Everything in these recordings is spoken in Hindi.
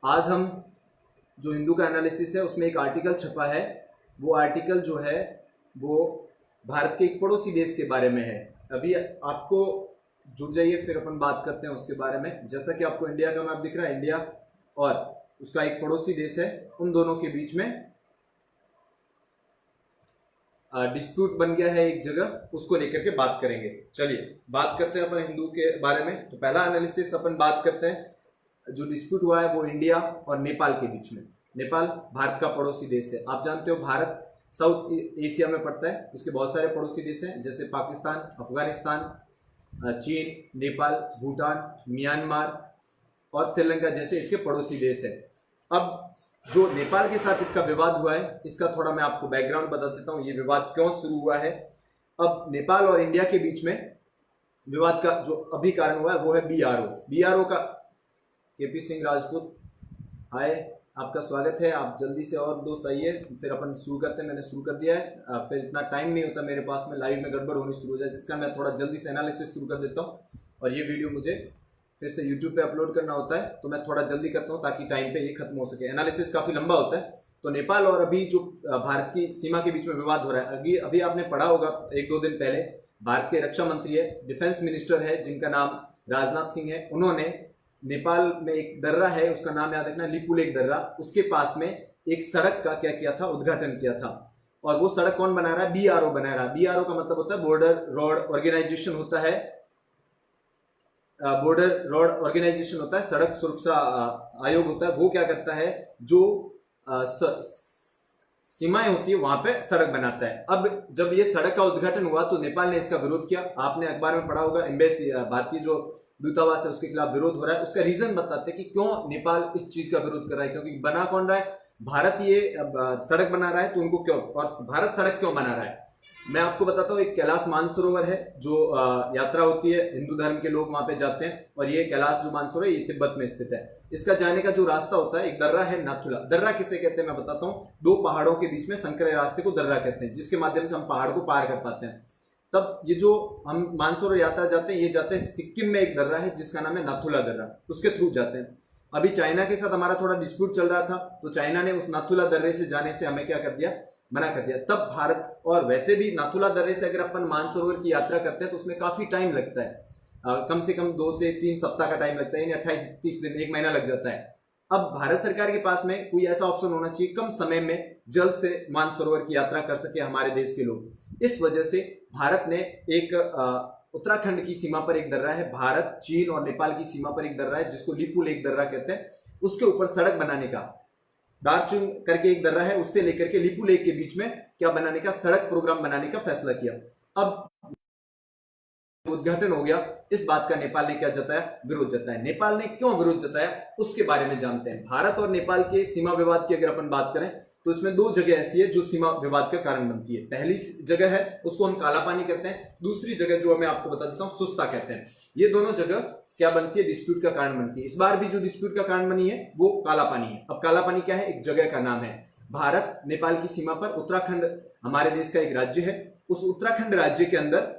आज हम जो हिंदू का एनालिसिस है उसमें एक आर्टिकल छपा है। वो आर्टिकल जो है वो भारत के एक पड़ोसी देश के बारे में है। अभी आपको जुड़ जाइए, फिर अपन बात करते हैं उसके बारे में। जैसा कि आपको इंडिया का मैप दिख रहा है, इंडिया और उसका एक पड़ोसी देश है, उन दोनों के बीच में डिस्प्यूट बन गया है एक जगह, उसको लेकर के बात करेंगे। चलिए बात करते हैं अपन हिंदू के बारे में। तो पहला एनालिसिस अपन बात करते हैं। जो डिस्प्यूट हुआ है वो इंडिया और नेपाल के बीच में। नेपाल भारत का पड़ोसी देश है। आप जानते हो भारत साउथ एशिया में पड़ता है। इसके बहुत सारे पड़ोसी देश हैं, जैसे पाकिस्तान, अफगानिस्तान, चीन, नेपाल, भूटान, म्यांमार और श्रीलंका जैसे इसके पड़ोसी देश है। अब जो नेपाल के साथ इसका विवाद हुआ है, इसका थोड़ा मैं आपको बैकग्राउंड बता देता हूं, ये विवाद क्यों शुरू हुआ है। अब नेपाल और इंडिया के बीच में विवाद का जो अभी कारण हुआ है वो है बीआरओ का। केपी सिंह राजपूत, हाय, आपका स्वागत है। आप जल्दी से और दोस्त आइए, फिर अपन शुरू करते हैं। मैंने शुरू कर दिया है, फिर इतना टाइम नहीं होता मेरे पास में, लाइव में गड़बड़ होनी शुरू हो जाए, जिसका मैं थोड़ा जल्दी से एनालिसिस शुरू कर देता हूँ। और ये वीडियो मुझे फिर से यूट्यूब पे अपलोड करना होता है, तो मैं थोड़ा जल्दी करता हूँ ताकि टाइम पे ये खत्म हो सके। एनालिसिस काफी लंबा होता है। तो नेपाल और अभी जो भारत की सीमा के बीच में विवाद हो रहा है, अभी आपने पढ़ा होगा एक दो दिन पहले, भारत के रक्षा मंत्री है, डिफेंस मिनिस्टर है जिनका नाम राजनाथ सिंह है, उन्होंने नेपाल में एक दर्रा है, उसका नाम याद रखना, लिपुलेख दर्रा, उसके पास में एक सड़क का क्या किया था, उद्घाटन किया था। और वो सड़क कौन बना रहा है? बीआरओ बना रहा है। बीआरओ का मतलब होता है बॉर्डर रोड ऑर्गेनाइजेशन होता है, बॉर्डर रोड ऑर्गेनाइजेशन होता है, सड़क सुरक्षा आयोग होता है। वो क्या करता है, जो सीमाएं होती है वहां पे सड़क बनाता है। अब जब ये सड़क का उद्घाटन हुआ तो नेपाल ने इसका विरोध किया। आपने अखबार में पढ़ा होगा, एम्बेसी, भारतीय जो दूतावास है उसके खिलाफ विरोध हो रहा है। उसका रीजन बताते हैं कि क्यों नेपाल इस चीज का विरोध कर रहा है, क्योंकि बना कौन रहा है, भारत ये सड़क बना रहा है, तो उनको क्यों, और भारत सड़क क्यों बना रहा है। मैं आपको बताता हूँ, एक कैलाश मानसरोवर है जो यात्रा होती है, हिंदू धर्म के लोग वहां पे जाते हैं, और ये कैलाश जो मानसरोवर है ये तिब्बत में स्थित है। इसका जाने का जो रास्ता होता है, एक दर्रा है नाथुला। दर्रा किसे कहते हैं मैं बताता हूँ, दो पहाड़ों के बीच में संकरे रास्ते को दर्रा कहते हैं, जिसके माध्यम से हम पहाड़ को पार कर पाते हैं। तब ये जो हम मानसरोवर यात्रा जाते हैं, ये जाते हैं सिक्किम में एक दर्रा है जिसका नाम है नाथुला दर्रा, उसके थ्रू जाते हैं। अभी चाइना के साथ हमारा थोड़ा डिस्प्यूट चल रहा था, तो चाइना ने उस नाथुला दर्रे से जाने से हमें क्या कर दिया, मना कर दिया। तब भारत, और वैसे भी नाथुला दर्रे से अगर अपन मानसरोवर की यात्रा करते हैं तो उसमें काफी टाइम लगता है, कम से कम 2 से 3 सप्ताह का टाइम लगता है, यानी 28-30 दिन, 1 महीना लग जाता है। अब भारत सरकार के पास में कोई ऐसा ऑप्शन होना चाहिए कम समय में जल्द से मानसरोवर की यात्रा कर सके हमारे देश के लोग। इस वजह से भारत ने एक उत्तराखंड की सीमा पर एक दर्रा है, भारत, चीन और नेपाल की सीमा पर एक दर्रा है जिसको लिपुलेख दर्रा कहते हैं, उसके ऊपर सड़क बनाने का, दारचुंग करके एक दर्रा है, उससे लेकर के लिपुलेख के बीच में क्या बनाने का, सड़क प्रोग्राम बनाने का फैसला किया। अब उद्घाटन हो गया, इस बात का नेपाल ने क्या जताया, विरोध जताया। नेपाल ने क्यों विरोध जताया उसके बारे में जानते हैं। भारत और नेपाल के सीमा विवाद की अगर अपन बात करें तो इसमें 2 जगह ऐसी है जो सीमा विवाद का कारण बनती है। पहली जगह है उसको हम काला पानी कहते हैं, दूसरी जगह जो मैं आपको बता देता हूं सुस्ता कहते हैं। ये दोनों जगह क्या बनती है, डिस्प्यूट का कारण बनती है। इस बार भी जो डिस्प्यूट का कारण बनी है वो काला पानी है। अब काला पानी क्या है, एक जगह का नाम है। भारत नेपाल की सीमा पर उत्तराखंड हमारे देश का एक राज्य है, उस उत्तराखंड राज्य के अंदर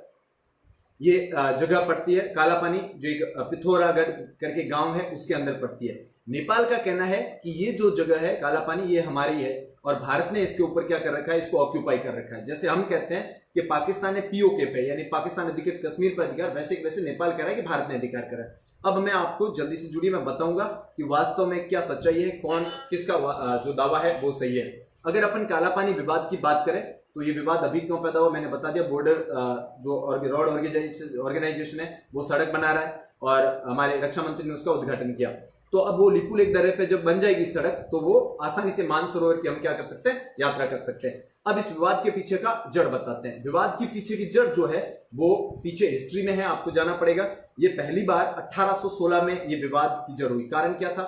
ये जगह पड़ती है काला पानी, जो एक पिथौरागढ़ करके गांव है उसके अंदर पड़ती है। नेपाल का कहना है कि ये जो जगह है काला पानी ये हमारी है, और भारत ने इसके ऊपर क्या कर रखा है, इसको ऑक्यूपाई कर रखा है। जैसे हम कहते हैं कि पाकिस्तान ने पीओके पे, यानी पाकिस्तान अधिकृत कश्मीर पर अधिकार, वैसे नेपाल कह रहा है कि भारत ने अधिकार करा है। अब मैं आपको जल्दी से जुड़िए, मैं बताऊंगा कि वास्तव में क्या सच्चाई है, कौन किसका जो दावा है वो सही है। अगर अपन काला पानी विवाद की बात करें तो ये विवाद अभी क्यों पैदा हुआ मैंने बता दिया। बॉर्डर जो रोड ऑर्गेनाइजेशन है वो सड़क बना रहा है और हमारे रक्षा मंत्री ने उसका उद्घाटन किया। तो अब वो लिपुलेख दर्रे पे जब बन जाएगी सड़क तो वो आसानी से मानसरोवर की हम क्या कर सकते हैं, यात्रा कर सकते हैं। अब इस विवाद के पीछे का जड़ बताते हैं। विवाद के पीछे की जड़ जो है वो पीछे हिस्ट्री में है, आपको जाना पड़ेगा। ये पहली बार 1816 में ये विवाद की जड़ हुई। कारण क्या था,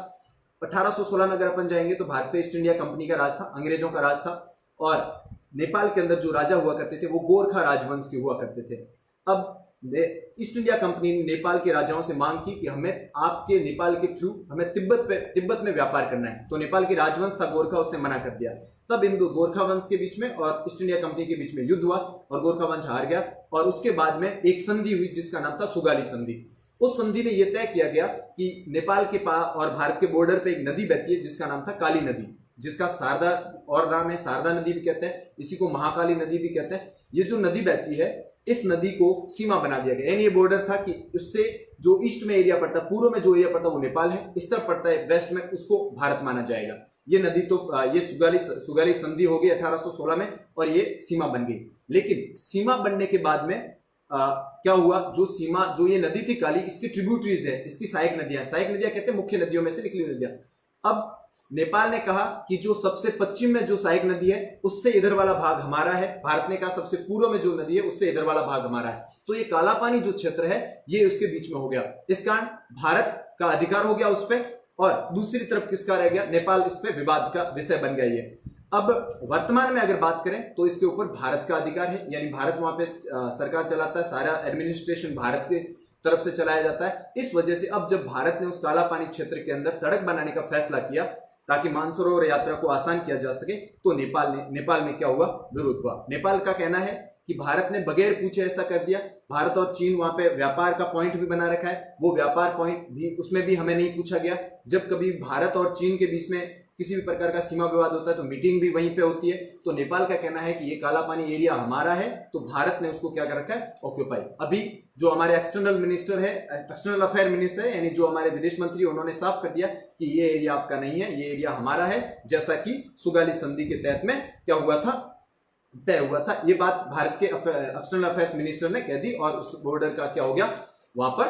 1816 में अगर अपन जाएंगे तो भारत पे ईस्ट इंडिया कंपनी का राज था, अंग्रेजों का राज था, और नेपाल के अंदर जो राजा हुआ करते थे वो गोरखा राजवंश के हुआ करते थे। अब ईस्ट इंडिया कंपनी ने नेपाल के राजाओं से मांग की कि हमें आपके नेपाल के थ्रू हमें तिब्बत में व्यापार करना है। तो नेपाल की राजवंश था गोरखा, उसने मना कर दिया। तब इन दो गोरखा वंश के बीच में और ईस्ट इंडिया कंपनी के बीच में युद्ध हुआ और गोरखा वंश हार गया। और उसके बाद में एक संधि हुई जिसका नाम था सुगाली संधि। उस संधि में यह तय किया गया कि नेपाल के पास और भारत के बॉर्डर पे एक नदी बहती है जिसका नाम था काली नदी, जिसका शारदा और नाम है, शारदा नदी भी कहते हैं, इसी को महाकाली नदी भी कहते हैं। ये जो नदी बहती है, इस नदी को सीमा बना दिया गया, यानी ये बॉर्डर था कि उससे जो ईस्ट में एरिया पड़ता, पूर्व में जो एरिया पड़ता वो नेपाल है, इस तरफ पड़ता है वेस्ट में, उसको भारत माना जाएगा। ये नदी तो ये सुगाली संधि हो गई 1816 में और ये सीमा बन गई। लेकिन सीमा बनने के बाद में क्या हुआ, जो ये नदी थी काली, इसकी ट्रिब्यूटरीज है, इसकी सहायक नदियां कहते हैं मुख्य नदियों में से निकली नदियां। अब नेपाल ने कहा कि जो सबसे पश्चिम में जो सहायक नदी है उससे इधर वाला भाग हमारा है, भारत ने कहा सबसे पूर्व में जो नदी है उससे इधर वाला भाग हमारा है। तो ये काला पानी जो क्षेत्र है ये उसके बीच में हो गया, इस कारण भारत का अधिकार हो गया उस पर, और दूसरी तरफ किसका रह गया, नेपाल इस पे विवाद का विषय बन गया ये। अब वर्तमान में अगर बात करें तो इसके ऊपर भारत का अधिकार है, यानी भारत वहां पे सरकार चलाता है, सारा एडमिनिस्ट्रेशन भारत के तरफ से चलाया जाता है। इस वजह से अब जब भारत ने उस काला पानी क्षेत्र के अंदर सड़क बनाने का फैसला किया ताकि मानसरोवर यात्रा को आसान किया जा सके, तो नेपाल में क्या हुआ, विरोध हुआ। नेपाल का कहना है कि भारत ने बगैर पूछे ऐसा कर दिया। भारत और चीन वहां पे व्यापार का पॉइंट भी बना रखा है, वो व्यापार पॉइंट भी उसमें भी हमें नहीं पूछा गया। जब कभी भारत और चीन के बीच में किसी भी प्रकार का सीमा विवाद होता है तो मीटिंग भी वहीं पे होती है। तो नेपाल का कहना है कि ये काला पानी एरिया हमारा है, तो भारत ने उसको क्या कर रखा है, ऑक्यूपाई। अभी जो हमारे एक्सटर्नल अफेयर मिनिस्टर है, यानी जो हमारे विदेश मंत्री, उन्होंने साफ कर दिया कि ये एरिया आपका नहीं है, ये एरिया हमारा है, जैसा कि सुगाली संधि के तहत में क्या हुआ था, तय हुआ था। ये बात भारत के एक्सटर्नल अफेयर्स मिनिस्टर ने कह दी और उस बॉर्डर का क्या हो गया वहां पर,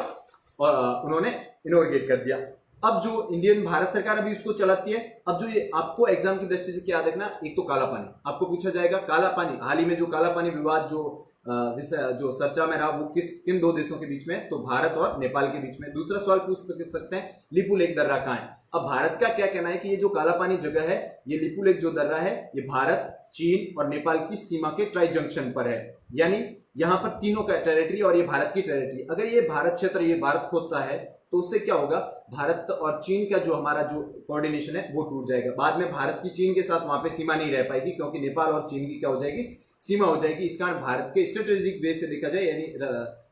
और उन्होंने इनोग्रेट कर दिया। अब जो इंडियन भारत सरकार अभी उसको चलाती है। अब जो ये आपको एग्जाम की दृष्टि से क्या याद रखना, एक तो काला पानी आपको पूछा जाएगा, काला पानी हाल ही में जो काला पानी विवाद जो चर्चा में रहा वो किन दो देशों के बीच में, तो भारत और नेपाल के बीच में। दूसरा सवाल पूछ सकते हैं, लिपू लेक दर्रा कहाँ है। अब भारत का क्या कहना है कि ये जो काला पानी जगह है, ये लिपू लेक जो दर्रा है, ये भारत, चीन और नेपाल की सीमा के ट्राई जंक्शन पर है, यानी यहाँ पर तीनों का टेरिटरी और ये भारत की टेरिटरी। अगर ये भारत क्षेत्र ये भारत खोदता है तो उससे क्या होगा, भारत और चीन का जो हमारा जो कोऑर्डिनेशन है वो टूट जाएगा। बाद में भारत की चीन के साथ वहां पे सीमा नहीं रह पाएगी, क्योंकि नेपाल और चीन की क्या हो जाएगी, सीमा हो जाएगी। इस कारण भारत के स्ट्रेटेजिक वे से देखा जाए, यानी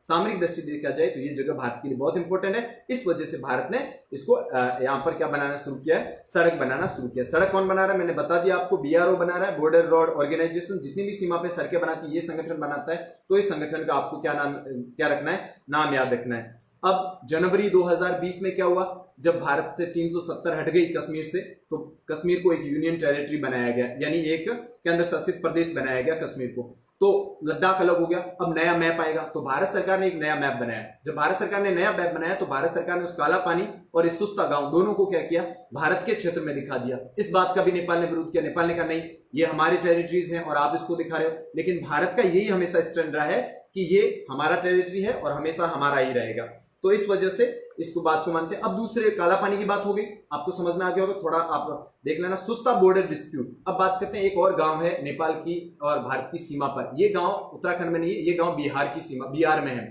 सामरिक दृष्टि देखा जाए, तो ये जगह भारत के लिए बहुत इंपॉर्टेंट है। इस वजह से भारत ने इसको यहाँ पर क्या बनाना शुरू किया है, सड़क बनाना शुरू किया। सड़क कौन बना रहा है, मैंने बता दिया आपको, BRO बना रहा है, बॉर्डर रोड ऑर्गेनाइजेशन। जितनी भी सीमा पे सड़कें बनाती है ये संगठन बनाता है। तो इस संगठन का आपको क्या रखना है, नाम याद रखना है। अब जनवरी 2020 में क्या हुआ, जब भारत से 370 हट गई कश्मीर से, तो कश्मीर को एक यूनियन टेरिटरी बनाया गया, यानी एक केंद्र शासित प्रदेश बनाया गया कश्मीर को। तो लद्दाख अलग हो गया। अब नया मैप आएगा, तो भारत सरकार ने एक नया मैप बनाया। जब भारत सरकार ने नया मैप बनाया तो भारत सरकार ने उस काला पानी और इस सुस्ता गांव दोनों को क्या किया, भारत के क्षेत्र में दिखा दिया। इस बात का भी नेपाल ने विरोध किया। नेपाल ने कहा नहीं, ये हमारी टेरिटरीज हैं और आप इसको दिखा रहे हो। लेकिन भारत का यही हमेशा स्टैंड रहा है कि ये हमारा टेरिटरी है और हमेशा हमारा ही रहेगा। तो इस वजह से इसको बात को मानते हैं। अब दूसरे काला पानी की बात हो गई, आपको समझ में आ गया होगा, थोड़ा आप देख लेना, सुस्ता बॉर्डर डिस्प्यूट। अब बात करते हैं, एक और गांव है नेपाल की और भारत की सीमा पर। ये गांव उत्तराखंड में नहीं है, ये गांव बिहार की सीमा, बिहार में है,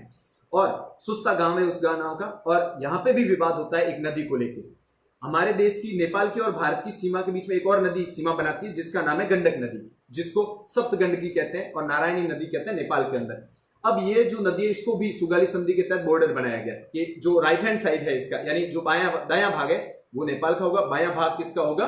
और सुस्ता गांव है उस गांव का। और यहाँ पे भी विवाद होता है एक नदी को लेकर। हमारे देश की, नेपाल की और भारत की सीमा के बीच में एक और नदी सीमा बनाती है जिसका नाम है गंडक नदी, जिसको सप्तगंडकी कहते हैं और नारायणी नदी कहते हैं नेपाल के अंदर। अब ये जो नदी है इसको भी सुगाली संधि के तहत बॉर्डर बनाया गया कि जो राइट हैंड साइड है इसका, यानी जो दायां भाग है वो नेपाल का होगा, बायां भाग किसका होगा,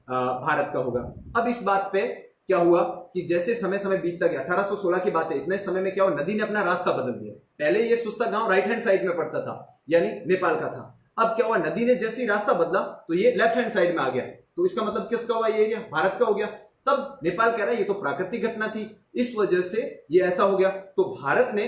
भारत का होगा। अब इस बात पे क्या हुआ कि जैसे समय बीतता गया, 1816 की बात है, इतने समय में क्या हुआ, नदी ने अपना रास्ता बदल दिया। पहले ये सुस्ता गांव राइट हैंड साइड में पड़ता था, यानी नेपाल का था। अब क्या हुआ, नदी ने जैसे ही रास्ता बदला तो ये लेफ्ट हैंड साइड में आ गया। तो इसका मतलब किसका हुआ, ये एरिया भारत का हो गया। तब नेपाल कह रहा है ये तो प्राकृतिक घटना थी, इस वजह से ये ऐसा हो गया। तो भारत ने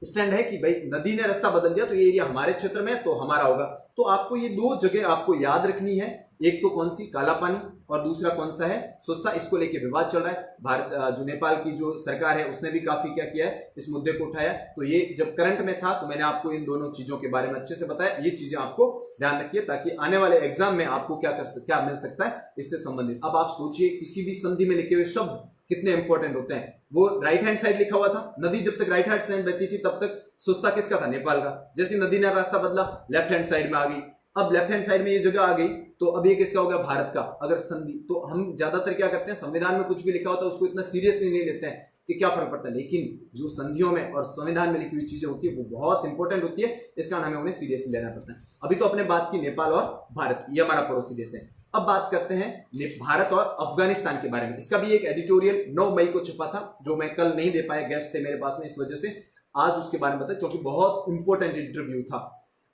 स्टैंड है कि भाई नदी ने रास्ता बदल दिया तो ये एरिया हमारे क्षेत्र में है तो हमारा होगा। तो आपको ये दो जगह आपको याद रखनी है, एक तो कौन सी, काला पानी, और दूसरा कौन सा है, सुस्ता। इसको लेके विवाद चल रहा है। भारत जो नेपाल की जो सरकार है उसने भी काफी क्या किया है, इस मुद्दे को उठाया। तो ये जब करंट में था तो मैंने आपको इन दोनों चीजों के बारे में अच्छे से बताया। ये चीजें आपको ध्यान रखिए ताकि आने वाले एग्जाम में आपको क्या मिल सकता है इससे संबंधित। अब आप सोचिए किसी भी संधि में लिखे हुए शब्द कितने इंपॉर्टेंट होते हैं। वो राइट हैंड साइड लिखा हुआ था, नदी जब तक राइट हैंड साइड बहती थी तब तक सुस्ता किसका था, नेपाल का। जैसे नदी ने रास्ता बदला लेफ्ट हैंड साइड में आ गई, अब लेफ्ट हैंड साइड में ये जगह आ गई तो अब ये किसका होगा, भारत का। अगर संधि, तो हम ज्यादातर क्या करते हैं, संविधान में कुछ भी लिखा होता है उसको इतना सीरियसली नहीं लेते हैं, कि क्या फर्क पड़ता है, लेकिन जो संधियों में और संविधान में लिखी हुई चीजें होती है वो बहुत इंपॉर्टेंट होती है, इस कारण हमें उन्हें सीरियसली लेना पड़ता है। अभी तो अपने बात की नेपाल और भारत की, ये हमारा पड़ोसी देश है। अब बात करते हैं भारत और अफगानिस्तान के बारे में। इसका भी एक एडिटोरियल 9 मई को छपा था, जो मैं कल नहीं दे पाया, गेस्ट थे मेरे पास में, इस वजह से आज उसके बारे में बताया, क्योंकि बहुत इंपॉर्टेंट इंटरव्यू था।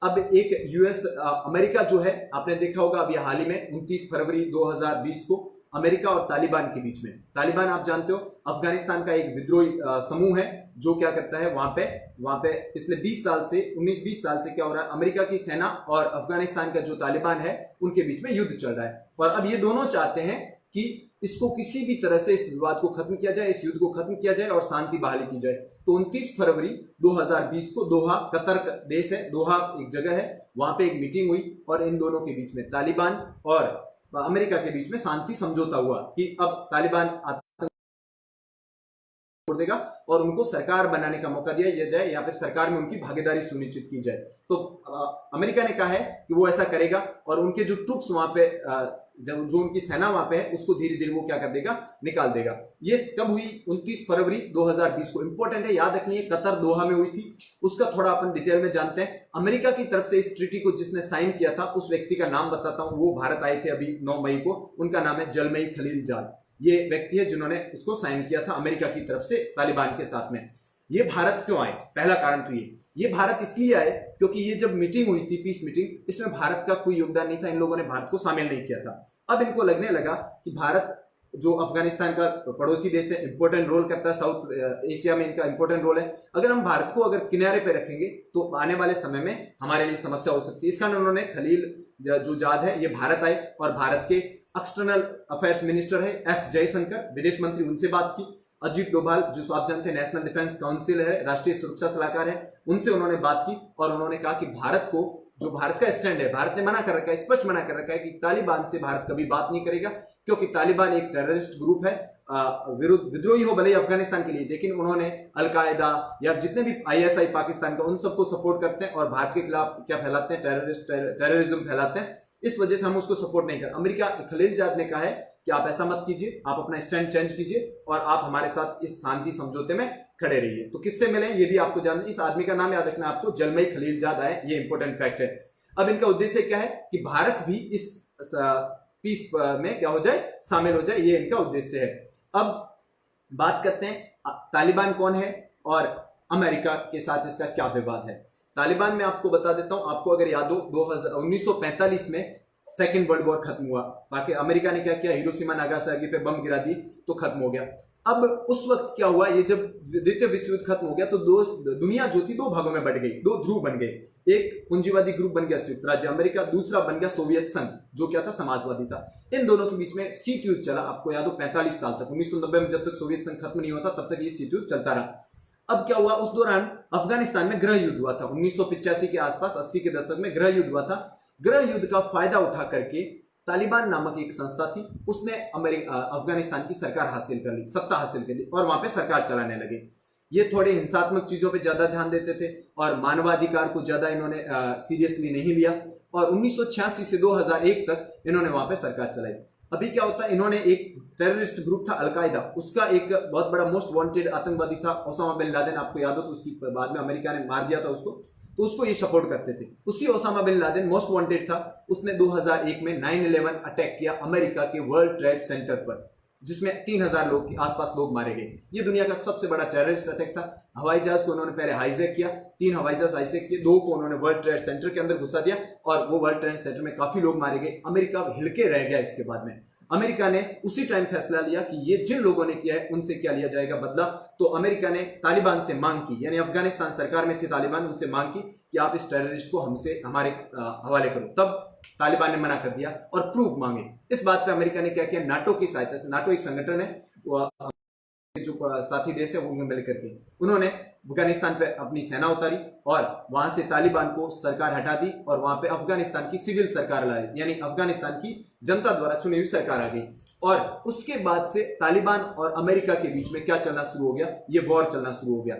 अब एक यूएस अमेरिका जो है, आपने देखा होगा अभी हाल ही में 29 फरवरी 2020 को अमेरिका और तालिबान के बीच में, तालिबान आप जानते हो अफगानिस्तान का एक विद्रोही समूह है जो क्या करता है वहां पे पिछले 20 साल से 19-20 साल से क्या हो रहा है, अमेरिका की सेना और अफगानिस्तान का जो तालिबान है उनके बीच में युद्ध चल रहा है। और अब ये दोनों चाहते हैं कि इसको किसी भी तरह से, इस विवाद को खत्म किया जाए, इस युद्ध को खत्म किया जाए और शांति बहाली की जाए। तो 29 फरवरी 2020 को दोहा, कतर का देश है, दोहा एक जगह है, वहां पे एक मीटिंग हुई और इन दोनों के बीच में, तालिबान और अमेरिका के बीच में शांति समझौता हुआ कि अब तालिबान देगा और उनको सरकार बनाने का मौका दिया जाए या फिर सरकार में उनकी भागीदारी सुनिश्चित की जाए। तो अमेरिका ने कहा है कि वो ऐसा करेगा और उनके जो ट्रूप्स वहां पे, जो उनकी सेना वहां पे है, उसको धीरे धीरे वो क्या कर देगा, निकाल देगा। ये कब हुई? 29 फरवरी 2020 को। इंपॉर्टेंट है, याद रखनी है, कतर दोहा में हुई थी। उसका थोड़ा अपन डिटेल में जानते हैं। अमेरिका की तरफ से इस ट्रीटी को जिसने साइन किया था उस व्यक्ति का नाम बताता हूं, वो भारत आए थे अभी 9 मई को। उनका नाम है जलमई खलीलजाद। ये व्यक्ति है जिन्होंने इसको साइन किया था अमेरिका की तरफ से तालिबान के साथ में। ये भारत क्यों आए? पहला कारण तो ये भारत इसलिए आए क्योंकि ये जब मीटिंग हुई थी, पीस मीटिंग, इसमें भारत का कोई योगदान नहीं था, इन लोगों ने भारत को शामिल नहीं किया था। अब इनको लगने लगा कि भारत जो अफगानिस्तान का पड़ोसी देश है, इंपॉर्टेंट रोल करता है, साउथ एशिया में इनका इंपॉर्टेंट रोल है। अगर हम भारत को अगर किनारे पे रखेंगे तो आने वाले समय में हमारे लिए समस्या हो सकती है। इस कारण उन्होंने खलील जो जाद है ये भारत आए और भारत के एक्सटर्नल अफेयर्स मिनिस्टर है एस जयशंकर, विदेश मंत्री, उनसे बात की। अजीत डोभाल जो आप जानते हैं नेशनल डिफेंस काउंसिल है, राष्ट्रीय सुरक्षा सलाहकार है, उनसे उन्होंने बात की और उन्होंने कहा कि भारत को, जो भारत का स्टैंड है, भारत ने मना कर रखा है, स्पष्ट मना कर रखा है कि तालिबान से भारत कभी बात नहीं करेगा, क्योंकि तालिबान एक टेररिस्ट ग्रुप है, विद्रोही हो भले ही अफगानिस्तान के लिए, लेकिन उन्होंने अलकायदा या जितने भी आईएसआई पाकिस्तान का, उन सबको सपोर्ट करते हैं और भारत के खिलाफ क्या फैलाते हैं, टेररिज्म फैलाते हैं। इस वजह से हम उसको सपोर्ट नहीं कर। अमेरिका, खलीलजाद ने कहा है कि आप ऐसा मत कीजिए, आप अपना स्टैंड चेंज कीजिए और आप हमारे साथ इस शांति समझौते में खड़े रहिए। तो किससे मिले ये भी आपको जानना। इस आदमी का नाम याद रखना आपको, जलमई खलीलजाद आए, ये इंपॉर्टेंट फैक्ट है। अब इनका उद्देश्य क्या है कि भारत भी इस पीस में क्या हो जाए, शामिल हो जाए, ये इनका उद्देश्य है। अब बात करते हैं तालिबान कौन है और अमेरिका के साथ इसका क्या विवाद है। तालिबान में आपको बता देता हूं, आपको अगर याद हो 1945 में सेकेंड वर्ल्ड वॉर खत्म हुआ। बाकी अमेरिका ने क्या किया, हिरोशिमा नागासाकी पे बम गिरा दी तो खत्म हो गया। अब उस वक्त क्या हुआ, ये जब द्वितीय विश्व युद्ध खत्म हो गया तो दुनिया जो थी दो भागों में बढ़ गई, दो ध्रुव बन गए। एक पूंजीवादी ग्रुप बन गया संयुक्त राज्य अमेरिका, दूसरा बन गया सोवियत संघ जो क्या था, समाजवादी था। इन दोनों के बीच में शीत युद्ध चला, आपको याद हो 45 साल तक, 1990 में जब तक सोवियत संघ खत्म नहीं होता तब तक ये शीत युद्ध चलता रहा। अब क्या हुआ, उस दौरान अफगानिस्तान में गृह युद्ध हुआ था 1985 के आसपास, 80 के दशक में गृह युद्ध हुआ था। गृह युद्ध का फायदा उठा करके तालिबान नामक एक संस्था थी, उसने अफगानिस्तान की सरकार हासिल कर ली, सत्ता हासिल कर ली और वहां पे सरकार चलाने लगे। ये थोड़े हिंसात्मक चीजों पे ज्यादा ध्यान देते थे और मानवाधिकार को ज्यादा इन्होंने सीरियसली नहीं लिया और 1986 से 2001 तक इन्होंने वहां पे सरकार चलाई। अभी क्या होता है, इन्होंने एक टेररिस्ट ग्रुप था अलकायदा, उसका एक बहुत बड़ा मोस्ट वांटेड आतंकवादी था ओसामा बिन लादेन, आपको याद हो, तो उसकी बाद में अमेरिका ने मार दिया था उसको, तो उसको ये सपोर्ट करते थे। उसी ओसामा बिन लादेन मोस्ट वांटेड था, उसने 2001 में 9/11 अटैक किया अमेरिका के वर्ल्ड ट्रेड सेंटर पर, जिसमें 3000 लोग के आसपास लोग मारे गए। ये दुनिया का सबसे बड़ा टेररिस्ट अटैक था। हवाई जहाज को उन्होंने पहले हाईजैक किया, 3 हवाई जहाज हाईजैक किए, 2 को उन्होंने वर्ल्ड ट्रेड सेंटर के अंदर घुसा दिया और वो वर्ल्ड ट्रेड सेंटर में काफी लोग मारे गए। अमेरिका हिलके रह गया। इसके बाद में अमेरिका ने उसी टाइम फैसला लिया कि ये जिन लोगों ने किया है उनसे क्या लिया जाएगा बदला। तो अमेरिका ने तालिबान से मांग की, यानी अफगानिस्तान सरकार में थे तालिबान, उनसे मांग की कि आप इस टेररिस्ट को हमसे हमारे हवाले करो। तब तालिबान ने मना कर दिया और प्रूफ मांगे। इस बात पे अमेरिका ने क्या किया, नाटो की सहायता से, नाटो एक संगठन है जो साथी देश है उनमें मिलकर के उन्होंने अफगानिस्तान पे अपनी सेना उतारी और वहां से तालिबान को सरकार हटा दी और वहां पे अफगानिस्तान की सिविल सरकार लाई, यानी अफगानिस्तान की जनता द्वारा चुनी हुई सरकार आ गई। और उसके बाद से तालिबान और अमेरिका के बीच में क्या चलना शुरू हो गया, ये वॉर चलना शुरू हो गया।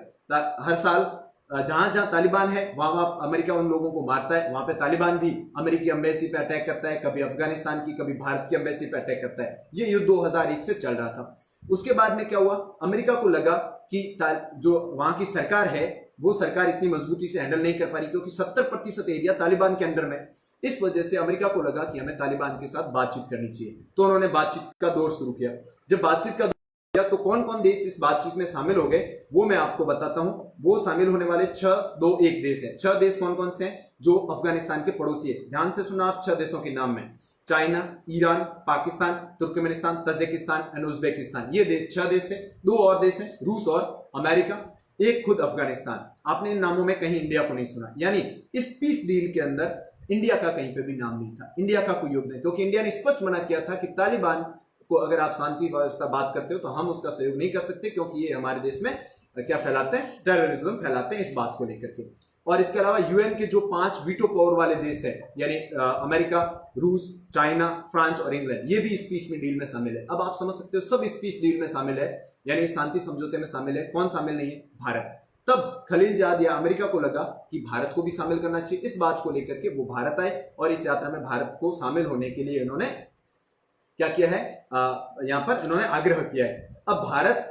हर साल जहां जहां तालिबान है वहां वहां अमेरिका उन लोगों को मारता है, वहां पे तालिबान भी अमेरिकी एम्बेसी पे अटैक करता है, कभी अफगानिस्तान की, कभी भारत की एम्बेसी पे अटैक करता है। ये युद्ध 2001 से चल रहा था। उसके बाद में क्या हुआ, अमेरिका को लगा कि जो वहां की सरकार है वो सरकार इतनी मजबूती से हैंडल नहीं कर पा रही, क्योंकि 70% एरिया तालिबान के अंडर में। इस वजह से अमेरिका को लगा कि हमें तालिबान के साथ बातचीत करनी चाहिए, तो उन्होंने बातचीत का दौर शुरू किया। जब बातचीत का दौर किया तो कौन कौन देश इस बातचीत में शामिल हो गए वो मैं आपको बताता हूं। वो शामिल होने वाले 6-2-1 देश है। 6 देश कौन कौन से हैं जो अफगानिस्तान के पड़ोसी है, ध्यान से सुना आप 6 देशों के नाम में, China, Iran, Pakistan, Turkmenistan, Tajikistan and Uzbekistan. ये देश 6 देश थे। 2 और देश हैं, रूस और अमेरिका, एक खुद अफगानिस्तान। आपने इन नामों में कहीं इंडिया को नहीं सुना, यानी इस पीस डील के अंदर इंडिया का कहीं पे भी नाम नहीं था, इंडिया का कोई योगदान, क्योंकि इंडिया ने स्पष्ट मना किया था कि तालिबान को अगर आप शांति व्यवस्था बात करते हो तो हम उसका सहयोग नहीं कर सकते, क्योंकि ये हमारे देश में क्या फैलाते हैं, टेररिज्म फैलाते हैं, इस बात को लेकर के। और इसके अलावा यूएन के जो 5 वीटो पावर वाले देश है, यानी अमेरिका, रूस, चाइना, फ्रांस और इंग्लैंड, ये भी इस पीस में डील में शामिल है। अब आप समझ सकते हो सब इस पीस डील में शामिल है, यानी शांति समझौते में शामिल है। कौन शामिल नहीं है? भारत। तब खलीलजाद या अमेरिका को लगा कि भारत को भी शामिल करना चाहिए। इस बात को लेकर के वो भारत आए और इस यात्रा में भारत को शामिल होने के लिए इन्होंने क्या किया है, यहां पर इन्होंने आग्रह किया है। अब भारत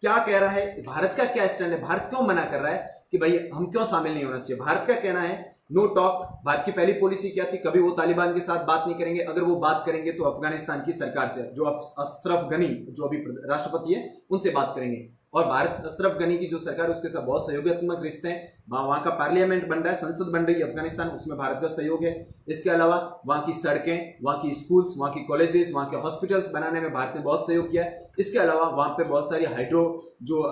क्या कह रहा है, भारत का क्या स्टैंड है, भारत क्यों मना कर रहा है कि भाई हम क्यों शामिल नहीं होना चाहिए? भारत का कहना है नो टॉक। भारत की पहली पॉलिसी क्या थी, कभी वो तालिबान के साथ बात नहीं करेंगे, अगर वो बात करेंगे तो अफगानिस्तान की सरकार से, जो अशरफ गनी जो अभी राष्ट्रपति है उनसे बात करेंगे। और भारत अशरफ गनी की जो सरकार है उसके साथ बहुत सहयोगात्मक रिश्ते हैं। वहां का पार्लियामेंट बन रहा है, संसद बन रही है अफगानिस्तान, उसमें भारत का सहयोग है। इसके अलावा वहां की सड़कें, वहां की स्कूल्स, वहां की कॉलेजेस, वहां के हॉस्पिटल्स बनाने में भारत ने बहुत सहयोग किया है। इसके अलावा वहां पे बहुत सारी हाइड्रो जो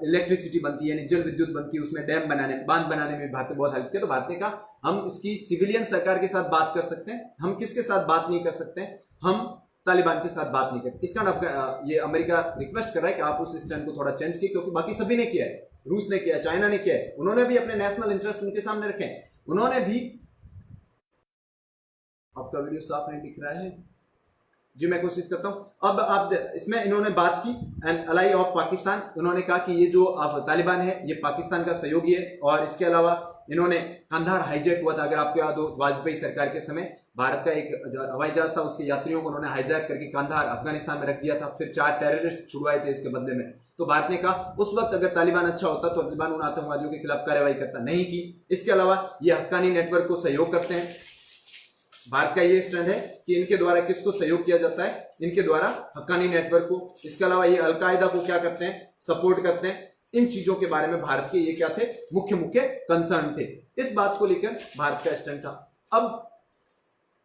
इलेक्ट्रिसिटी बनती है, यानी जल विद्युत बनती है, उसमें डैम बनाने, बांध बनाने में भारत ने बहुत हेल्प किया। तो भारत ने कहा हम इसकी सिविलियन सरकार के साथ बात कर सकते हैं, हम किसके साथ बात नहीं कर सकते हैं, हम तालिबान के साथ बात नहीं करते। इसका ये अमेरिका रिक्वेस्ट कर रहा है कि आप उस स्टैंड को थोड़ा चेंज कीजिए, क्योंकि बाकी सभी ने किया है, रूस ने किया है, चाइना ने किया है, उन्होंने भी अपने नेशनल इंटरेस्ट उनके सामने रखे, उन्होंने भी। आपका वीडियो साफ नहीं दिख रहा है जी, मैं कोशिश करता हूं। अब आप इसमें इन्होंने बात की एंड अलाई ऑफ पाकिस्तान, उन्होंने कहा कि ये जो आप तालिबान है ये पाकिस्तान का सहयोगी है। और इसके अलावा इन्होंने कंधार हाईजैक हुआ था, अगर आपको याद हो, वाजपेयी सरकार के समय भारत का एक हवाई जहाज था, उसके यात्रियों को उन्होंने हाईजैक करके कंधार अफगानिस्तान में रख दिया था, फिर 4 टेररिस्ट छुड़वाए थे इसके बदले में। तो भारत ने कहा उस वक्त अगर तालिबान अच्छा होता तो तालिबान उन आतंकवादियों के खिलाफ कार्रवाई करता, नहीं की। इसके अलावा ये हक्कानी नेटवर्क को सहयोग करते हैं। भारत का ये स्टैंड है कि इनके द्वारा किसको सहयोग किया जाता है, इनके द्वारा हक्कानी नेटवर्क को। इसके अलावा ये अलकायदा को क्या करते हैं, सपोर्ट करते हैं। इन चीजों के बारे में भारत के ये क्या थे, मुख्य कंसर्न थे। इस बात को लेकर भारत का स्टैंड था। अब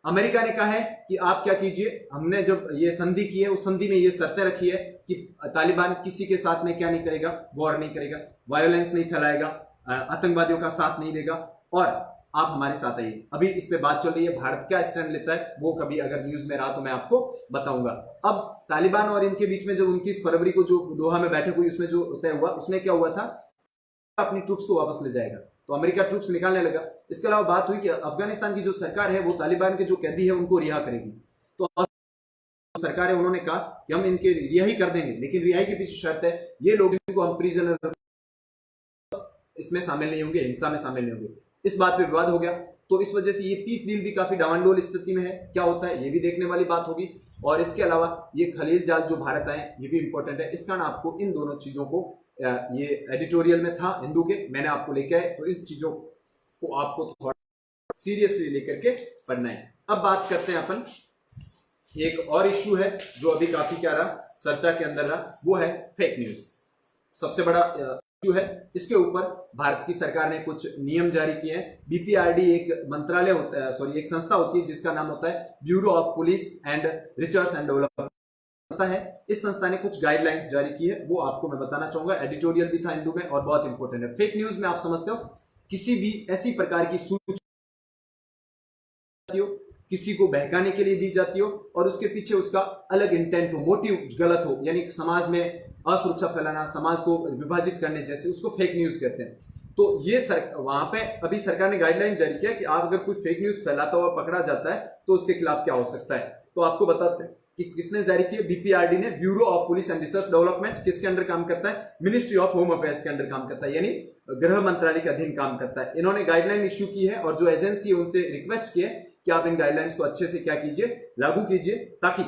अमेरिका ने कहा है कि आप क्या कीजिए, हमने जब ये संधि की है उस संधि में ये शर्तें रखी है कि तालिबान किसी के साथ में क्या नहीं करेगा, वॉर नहीं करेगा, वायोलेंस नहीं फैलाएगा, आतंकवादियों का साथ नहीं देगा, और आप हमारे साथ आइए। अभी इस पे बात चल रही है, भारत क्या स्टैंड लेता है वो कभी अगर न्यूज में रहा तो मैं आपको बताऊंगा। अब तालिबान और इनके बीच में जो 29 फरवरी को जो दोहा में बैठक हुई उसमें जो तय हुआ, उसमें क्या हुआ था, अपनी ट्रूप्स को वापस ले जाएगा, तो अमेरिका ट्रूप्स निकालने लगा। इसके अलावा बात हुई कि अफगानिस्तान की जो सरकार है वो तालिबान के जो कैदी है उनको रिहा करेगी। तो सरकार है उन्होंने कहा कि हम इनके रिहाई कर देंगे, लेकिन रिहाई के पीछे शर्त है ये लोग को हम प्रिजनर इसमें शामिल नहीं होंगे, हिंसा में शामिल नहीं होंगे। इस बात पे विवाद हो गया, तो इस वजह से ये पीस डील भी काफी डावांडोल स्थिति में है। क्या होता है ये भी देखने वाली बात होगी। और इसके अलावा ये खलीलजाद जो भारत आए ये भी इंपॉर्टेंट है। इस कारण आपको इन दोनों चीजों को, ये एडिटोरियल में था हिंदू के, मैंने आपको लेके आए, तो इस चीजों को आपको थोड़ा सीरियसली लेकर के पढ़ना है। अब बात करते हैं अपन, एक और इश्यू है जो अभी काफी क्या रहा, चर्चा के अंदर रहा, वो है फेक न्यूज। सबसे बड़ा इश्यू है, इसके ऊपर भारत की सरकार ने कुछ नियम जारी किए हैं। बीपीआरडी एक मंत्रालय होता है, सॉरी एक संस्था होती है जिसका नाम होता है bureau of police and research and development संस्था है। इस संस्था ने कुछ गाइडलाइंस जारी की है, वो आपको मैं बताना चाहूंगा। एडिटोरियल भी था हिंदू में और बहुत इंपॉर्टेंट है। फेक न्यूज में आप समझते हो किसी भी ऐसी प्रकार की सूचना किसी को बहकाने के लिए दी जाती हो और उसके पीछे उसका अलग इंटेंट हो, मोटिव गलत हो, यानी समाज में असुरक्षा फैलाना, समाज को विभाजित करने जैसे, उसको फेक न्यूज कहते हैं। तो ये वहां पे अभी सरकार ने गाइडलाइन जारी किया कि आप अगर कोई फेक न्यूज फैलाता हुआ पकड़ा जाता है तो उसके खिलाफ क्या हो सकता है। तो आपको बताते हैं कि किसने जारी की है, बीपीआरडी ने, bureau of police and research development. किसके अंडर काम करता है, मिनिस्ट्री ऑफ होम अफेयर्स के अंडर काम करता है, यानी गृह मंत्रालय के अधीन काम करता है। इन्होंने गाइडलाइन इश्यू की है और जो एजेंसी है उनसे रिक्वेस्ट की है कि आप इन गाइडलाइंस को अच्छे से क्या कीजिए, लागू कीजिए, ताकि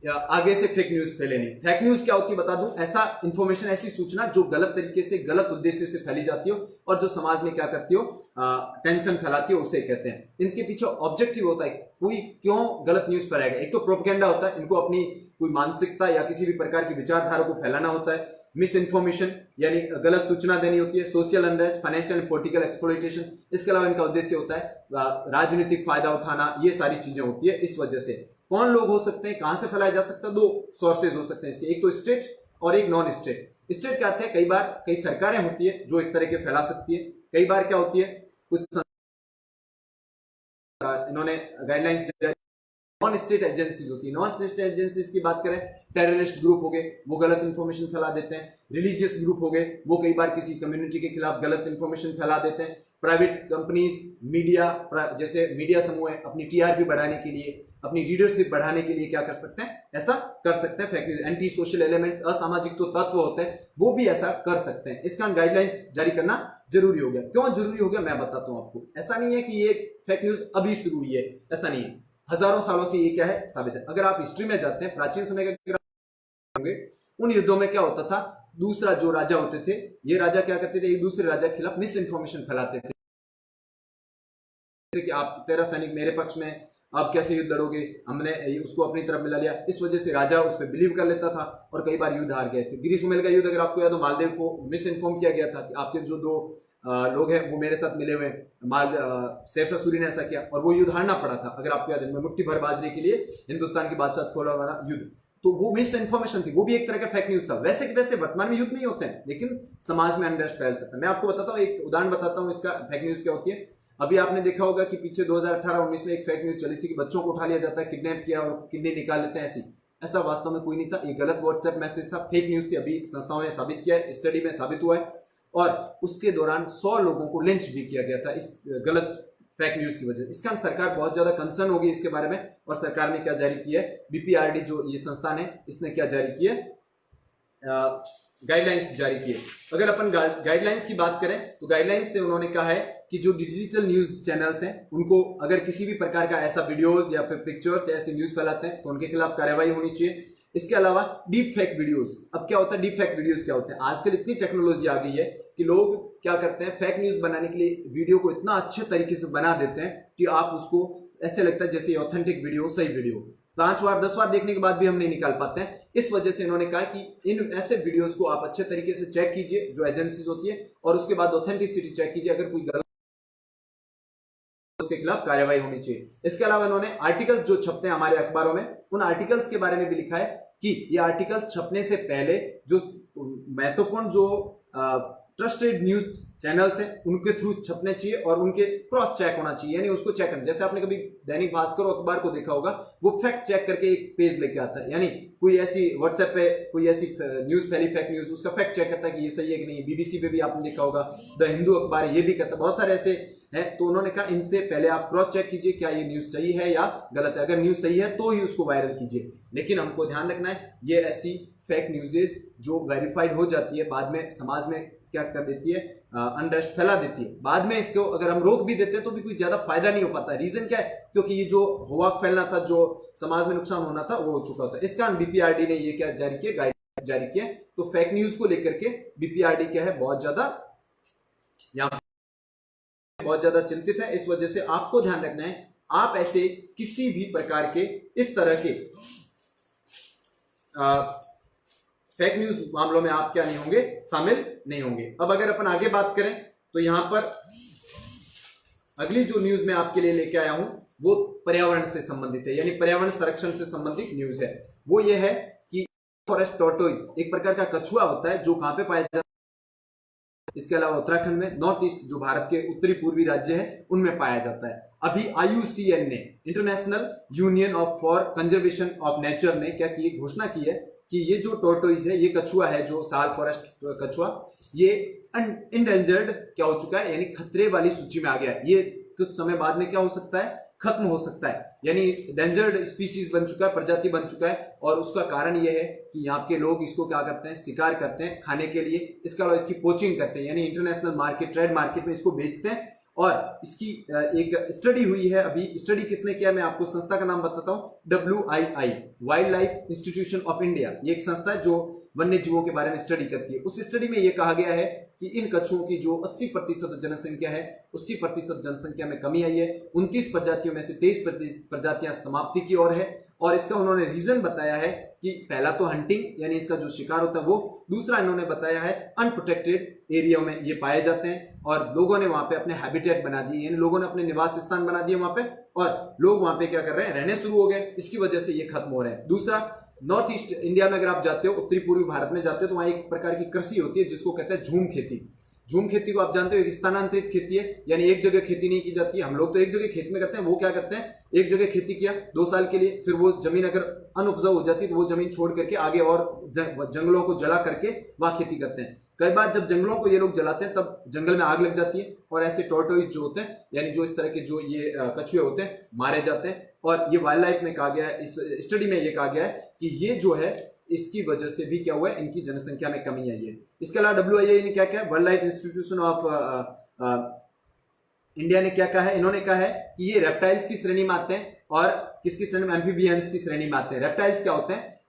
आगे से फेक न्यूज फैले नहीं। फेक न्यूज क्या होती है बता दूं, ऐसा इंफॉर्मेशन, ऐसी सूचना जो गलत तरीके से, गलत उद्देश्य से फैली जाती हो और जो समाज में क्या करती हो, टेंशन फैलाती हो, उसे कहते हैं। इनके पीछे ऑब्जेक्टिव होता है, कोई क्यों गलत न्यूज फैलाएगा। एक तो प्रोपेगेंडा होता है, इनको अपनी कोई मानसिकता या किसी भी प्रकार की विचारधारा को फैलाना होता है। मिस इन्फॉर्मेशन यानी गलत सूचना देनी होती है। Social unrest, financial and political exploitation, इसके अलावा इनका उद्देश्य होता है राजनीतिक फायदा उठाना। ये सारी चीजें होती है। इस वजह से कौन लोग हो सकते हैं, कहां से फैलाया जा सकता है, दो सोर्सेज हो सकते हैं इसके, एक तो स्टेट और एक नॉन स्टेट। स्टेट क्या होते हैं, कई बार कई सरकारें होती है जो इस तरह के फैला सकती है। कई बार क्या होती है, कुछ इन्होंने गाइडलाइंस, नॉन स्टेट एजेंसीज होती है। नॉन स्टेट एजेंसीज की बात करें, टेररिस्ट ग्रुप हो गए, वो गलत इंफॉर्मेशन फैला देते हैं। रिलीजियस ग्रुप हो गए, वो कई बार किसी कम्युनिटी के खिलाफ गलत इंफॉर्मेशन फैला देते हैं। प्राइवेट कंपनीज, मीडिया, जैसे मीडिया समूह है, अपनी टीआरपी बढ़ाने के लिए, अपनी रीडरशिप बढ़ाने के लिए क्या कर सकते हैं, ऐसा कर सकते हैं। Fake news, anti social elements, असामाजिक तो तत्व होते हैं, वो भी ऐसा कर सकते हैं। इसका गाइडलाइंस जारी करना जरूरी हो गया। क्यों जरूरी हो गया मैं बताता हूं आपको। ऐसा नहीं है कि ये फेक न्यूज अभी शुरू हुई है, ऐसा नहीं है, हजारों सालों से ये क्या है, साबित है। अगर आप हिस्ट्री में जाते हैं, प्राचीन समय का होंगे, उन युद्धों में क्या होता था, दूसरा जो राजा होते थे, ये राजा क्या करते थे, एक दूसरे राजा के खिलाफ मिस इन्फॉर्मेशन फैलाते थे कि आप, तेरा सैनिक मेरे पक्ष में, आप कैसे युद्ध लड़ोगे, हमने उसको अपनी तरफ मिला लिया। इस वजह से राजा उस पर बिलीव कर लेता था और कई बार युद्ध हार गए थे। गिरिसुमेल का युद्ध अगर आपको याद हो, मालदेव को मिस इन्फॉर्म किया गया था कि आपके जो दो लोग हैं वो मेरे साथ मिले हुए। शेरशाह सूरी ने ऐसा किया और वो युद्ध हारना पड़ा था, अगर आपको याद है, मुट्ठी भर बाजरे के लिए हिंदुस्तान की बादशाह खोला वाला युद्ध। तो वो मिस इन्फॉर्मेशन थी, वो भी एक तरह का फेक न्यूज था। वैसे कि वैसे वर्तमान में युद्ध नहीं होते हैं, लेकिन समाज में अनरेस्ट फैल सकता है। मैं आपको बताता हूँ, एक उदाहरण बताता हूँ इसका, फेक न्यूज क्या होती है। अभी आपने देखा होगा कि पीछे 2018-19 में एक फेक न्यूज चली थी कि बच्चों को उठा लिया जाता है, किडनैप किया और किडनी निकाल लेते हैं। ऐसा वास्तव में कोई नहीं था, ये गलत व्हाट्सएप मैसेज था, फेक न्यूज थी। अभी संस्थाओं ने साबित किया है, स्टडी में साबित हुआ है। और उसके दौरान 100 लोगों को लिंच भी किया गया था इस गलत फेक न्यूज की वजह। इसका सरकार बहुत ज्यादा कंसर्न होगी इसके बारे में, और सरकार ने क्या जारी किया है, बीपीआरडी जो ये संस्थान है, इसने क्या जारी किया, गाइडलाइंस जारी किए। अगर अपन गाइडलाइंस की बात करें तो गाइडलाइंस से उन्होंने कहा है कि जो डिजिटल न्यूज चैनल्स हैं, उनको अगर किसी भी प्रकार का ऐसा वीडियोस या फिर पिक्चर्स ऐसे न्यूज फैलाते हैं तो उनके खिलाफ कार्रवाई होनी चाहिए। इसके अलावा डीप फेक वीडियोस, अब क्या होता है, डीप फेक वीडियोस क्या होते हैं, आजकल इतनी टेक्नोलॉजी आ गई है कि लोग क्या करते हैं, फेक न्यूज बनाने के लिए वीडियो को इतना अच्छे तरीके से बना देते हैं कि आप उसको ऐसे लगता है जैसे ऑथेंटिक वीडियो, सही वीडियो 5 बार 10 बार देखने के बाद भी हम नहीं निकाल पाते हैं। इस वजह से इन्होंने कहा कि इन ऐसे वीडियोस को आप अच्छे तरीके से चेक कीजिए, जो एजेंसीज होती है, और उसके बाद ऑथेंटिसिटी चेक कीजिए। अगर कोई गलत, उसके खिलाफ कार्रवाई होनी चाहिए। इसके अलावा इन्होंने आर्टिकल जो छपते हैं हमारे अखबारों में, उन आर्टिकल्स के बारे में भी लिखा है कि ये आर्टिकल छपने से पहले जो महत्वपूर्ण, जो ट्रस्टेड न्यूज चैनल्स हैं, उनके थ्रू छपने चाहिए और उनके क्रॉस चेक होना चाहिए, यानी उसको चेक करना। जैसे आपने कभी दैनिक भास्कर और अखबार को देखा होगा, वो फैक्ट चेक करके एक पेज लेके आता है, यानी कोई ऐसी व्हाट्सएप पे कोई ऐसी न्यूज फैली, फेक न्यूज, उसका फैक्ट चेक करता है कि ये सही है कि नहीं। बीबीसी पे भी आपने देखा होगा, द हिंदू अखबार ये भी करता है, बहुत सारे ऐसे हैं। तो उन्होंने कहा इनसे पहले आप क्रॉस चेक कीजिए, क्या ये न्यूज सही है या गलत है। अगर न्यूज सही है तो ही उसको वायरल कीजिए, लेकिन हमको ध्यान रखना है, ये ऐसी फेक न्यूजेस जो वेरीफाइड हो जाती है, बाद में समाज में क्या कर देती है, अनरेस्ट फैला देती है। बाद में इसको अगर हम रोक भी देते हैं तो भी कोई ज्यादा फायदा नहीं हो पाता। रीजन क्या है, क्योंकि ये जो हुआ फैलना था, जो समाज में नुकसान होना था, वो हो चुका था। इस कारण बीपीआरडी ने ये क्या जारी किया, गाइडलाइंस जारी किया। तो फेक न्यूज को लेकर के बीपीआरडी क्या है, बहुत ज्यादा चिंतित है। इस वजह से आपको ध्यान रखना है, आप ऐसे किसी भी प्रकार के इस तरह के फेक न्यूज मामलों में आप क्या नहीं होंगे, शामिल नहीं होंगे। अब अगर अपन आगे बात करें तो यहां पर अगली जो न्यूज मैं आपके लिए लेके आया हूं वो पर्यावरण से संबंधित है, यानी पर्यावरण संरक्षण से संबंधित न्यूज है। वो ये है कि फॉरेस्ट टॉर्टोइज एक प्रकार का कछुआ होता है, जो कहां पे पाया जाता है, इसके अलावा उत्तराखंड में, नॉर्थ ईस्ट जो भारत के उत्तरी पूर्वी राज्य है, उनमें पाया जाता है। अभी IUCN ने, international union of for conservation of nature ने क्या की, घोषणा की है कि ये जो टॉर्टोइज है, ये कछुआ है, जो साल फॉरेस्ट कछुआ, ये इंडेंजर्ड क्या हो चुका है, यानी खतरे वाली सूची में आ गया है। ये कुछ समय बाद में क्या हो सकता है, खत्म हो सकता है, यानी डेंजर्ड स्पीसीज बन चुका है, प्रजाति बन चुका है। और उसका कारण यह है कि यहाँ के लोग इसको क्या करते हैं, शिकार करते हैं खाने के लिए। इसके अलावा इसकी पोचिंग करते हैं, यानी इंटरनेशनल मार्केट, ट्रेड मार्केट में इसको बेचते हैं और इसकी एक स्टडी हुई है। अभी स्टडी किसने किया, मैं आपको संस्था का नाम बताता हूं, WII, wild life institution of India. ये एक संस्था है जो वन्य जीवों के बारे में स्टडी करती है। उस स्टडी में यह कहा गया है कि इन कछुओं की जो 80% जनसंख्या है, 80% जनसंख्या में कमी आई है। 29 प्रजातियों में से 23 प्रजातियां समाप्ति की ओर है। और इसका उन्होंने रीजन बताया है कि पहला तो हंटिंग यानी इसका जो शिकार होता है वो, दूसरा इन्होंने बताया है अनप्रोटेक्टेड एरिया में ये पाए जाते हैं और लोगों ने वहां पे अपने हैबिटेट बना दिए, यानी लोगों ने अपने निवास स्थान बना दिए वहां पे और लोग वहां पे क्या कर रहे हैं, रहने शुरू हो गए। इसकी वजह से ये खत्म हो रहे हैं। दूसरा, नॉर्थ ईस्ट इंडिया में अगर आप जाते हो, उत्तरी पूर्वी भारत में जाते हो, तो वहां एक प्रकार की कृषि होती है जिसको कहते हैं झूम खेती। झूम खेती को आप जानते हो, एक स्थानांतरित खेती है, यानी एक जगह खेती नहीं की जाती है। हम लोग तो एक जगह खेत में करते हैं, वो क्या करते हैं, एक जगह खेती किया 2 साल के लिए, फिर वो जमीन अगर अनउपजाऊ हो जाती है तो वो जमीन छोड़ करके आगे और जंगलों को जला करके वहां खेती करते हैं। कई बार जब जंगलों को ये लोग जलाते हैं तब जंगल में आग लग जाती है और ऐसे टॉर्टोइज जो होते हैं, यानी जो इस तरह के जो ये कछुए होते हैं, मारे जाते हैं। और ये वाइल्ड लाइफ में कहा गया है, इस स्टडी में ये कहा गया है कि ये जो है इसकी वजह से भी क्या हुआ है, इनकी जनसंख्या में कमी आई है। इसके अलावा WII ने क्या किया, world life institution of India ने क्या कहा है, इन्होंने कहा है कि ये रेप्टाइल्स की श्रेणी में आते हैं और किसकी श्रेणी में, एम्फीबियंस की श्रेणी में आते हैं। रेप्टाइल्स क्या होते हैं,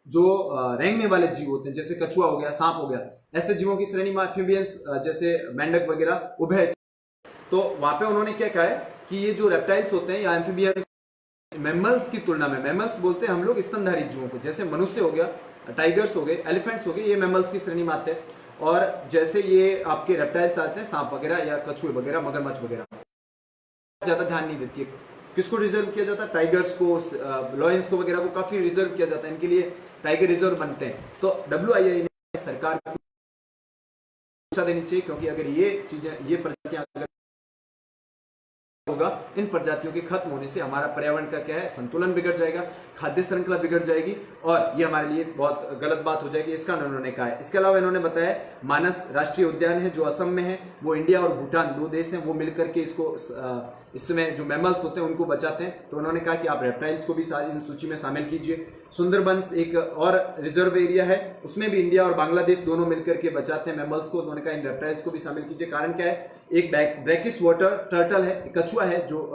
जो रेंगने वाले जीव होते हैं, जैसे कछुआ हो गया, सांप हो गया, ऐसे जीवों की श्रेणी में एम्फीबियंस जैसे मेंढक वगैरह, उभय। तो वहां पे उन्होंने क्या कहा है कि ये जो रेप्टाइल्स होते हैं या एम्फीबियंस, मैमल्स की तुलना में, मैमल्स बोलते हैं हम लोग स्तनधारी जीवों को, जैसे मनुष्य हो गया, टाइगर्स हो गए, एलिफेंट्स हो गए, ये मैमल्स की श्रेणी में आते हैं। और जैसे ये आपके रेप्टाइल्स आते हैं, सांप वगैरह या कछुए वगैरह, मगरमच्छ वगैरह, ज्यादा ध्यान नहीं देती है। किसको रिजर्व किया जाता है, टाइगर्स को, लॉयंस को वगैरह को काफी रिजर्व किया जाता है, इनके लिए टाइगर रिजर्व बनते हैं। तो WII ने सरकार को शिक्षा देनी चाहिए, क्योंकि अगर ये चीजें, ये प्रजातियां अगर होगा, इन प्रजातियों के खत्म होने से हमारा पर्यावरण का क्या है, संतुलन बिगड़ जाएगा, खाद्य श्रृंखला बिगड़ जाएगी और ये हमारे लिए बहुत गलत बात हो जाएगी। इसका उन्होंने कहा है। इसके अलावा इन्होंने बताया मानस राष्ट्रीय उद्यान है जो असम में है, वो इंडिया और भूटान 2 देश हैं, वो मिलकर के इसको, इसमें जो मैमल्स होते हैं उनको बचाते हैं। तो उन्होंने कहा कि आप रेप्टाइल्स को भी इन सूची में शामिल कीजिए। सुंदरबंस एक और रिजर्व एरिया है, उसमें भी इंडिया और बांग्लादेश दोनों मिलकर के बचाते हैं मैमल्स को। उन्होंने कहा इन रेप्टाइल्स को भी शामिल कीजिए। कारण क्या है, एक ब्रैकिश वाटर टर्टल है, कछुआ है जो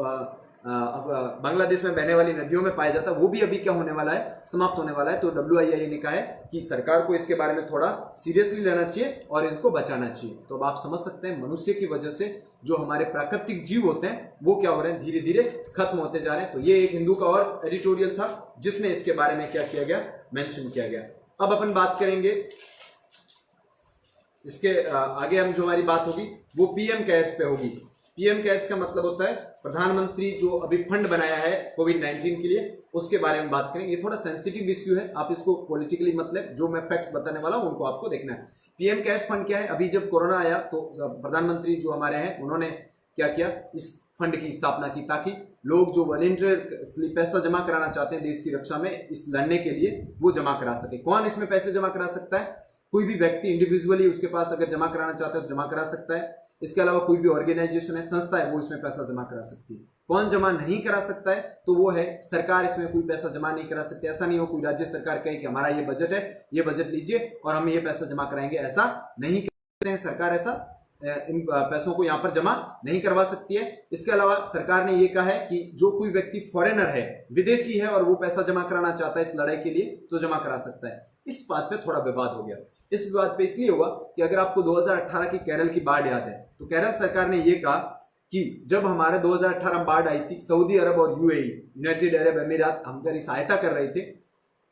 बांग्लादेश में बहने वाली नदियों में पाया जाता है, वो भी अभी क्या होने वाला है, समाप्त होने वाला है। तो WII ने कहा है कि सरकार को इसके बारे में थोड़ा सीरियसली लेना चाहिए और इनको बचाना चाहिए। तो अब आप समझ सकते हैं मनुष्य की वजह से जो हमारे प्राकृतिक जीव होते हैं वो क्या हो रहे हैं, धीरे धीरे खत्म होते जा रहे हैं। तो ये एक हिंदू का और एडिटोरियल था जिसमें इसके बारे में क्या किया गया, मेंशन किया गया। अब अपन बात करेंगे इसके आगे, हम जो हमारी बात होगी वो PM केयर्स पे होगी। PM केयर्स का मतलब होता है प्रधानमंत्री जो अभी फंड बनाया है कोविड-19 के लिए, उसके बारे में बात करें। ये थोड़ा सेंसिटिव इश्यू है, आप इसको पॉलिटिकली, मतलब जो मैं फैक्ट्स बताने वाला हूं उनको आपको देखना है। PM केयर्स फंड क्या है, अभी जब कोरोना आया तो प्रधानमंत्री जो हमारे हैं उन्होंने क्या किया, इस फंड की स्थापना की ताकि लोग जो वॉलंटियर पैसा जमा कराना चाहते हैं देश की रक्षा में, इस लड़ने के लिए, वो जमा करा सके। कौन इसमें पैसे जमा करा सकता है, कोई भी व्यक्ति इंडिविजुअली उसके पास अगर जमा कराना चाहता है तो जमा करा सकता है। इसके अलावा कोई भी ऑर्गेनाइजेशन है, संस्था है, वो इसमें पैसा जमा करा सकती है। कौन जमा नहीं करा सकता है, तो वो है सरकार, इसमें कोई पैसा जमा नहीं करा सकती। ऐसा नहीं हो कोई राज्य सरकार कहे कि हमारा ये बजट है, ये बजट लीजिए और हम ये पैसा जमा कराएंगे, ऐसा नहीं करते हैं। सरकार ऐसा इन पैसों को यहाँ पर जमा नहीं करवा सकती है। इसके अलावा सरकार ने ये कहा है कि जो कोई व्यक्ति फॉरेनर है, विदेशी है, और वो पैसा जमा कराना चाहता है इस लड़ाई के लिए, तो जमा करा सकता है। इस बात पे थोड़ा विवाद हो गया। इस विवाद पे इसलिए हुआ कि अगर आपको 2018 की केरल की बाढ़ याद है, तो केरल सरकार ने ये कहा कि जब हमारे 2018 में बाढ़ आई थी, सऊदी अरब और UAE, यूनाइटेड अरब अमीरात, हमारी सहायता कर रहे थे,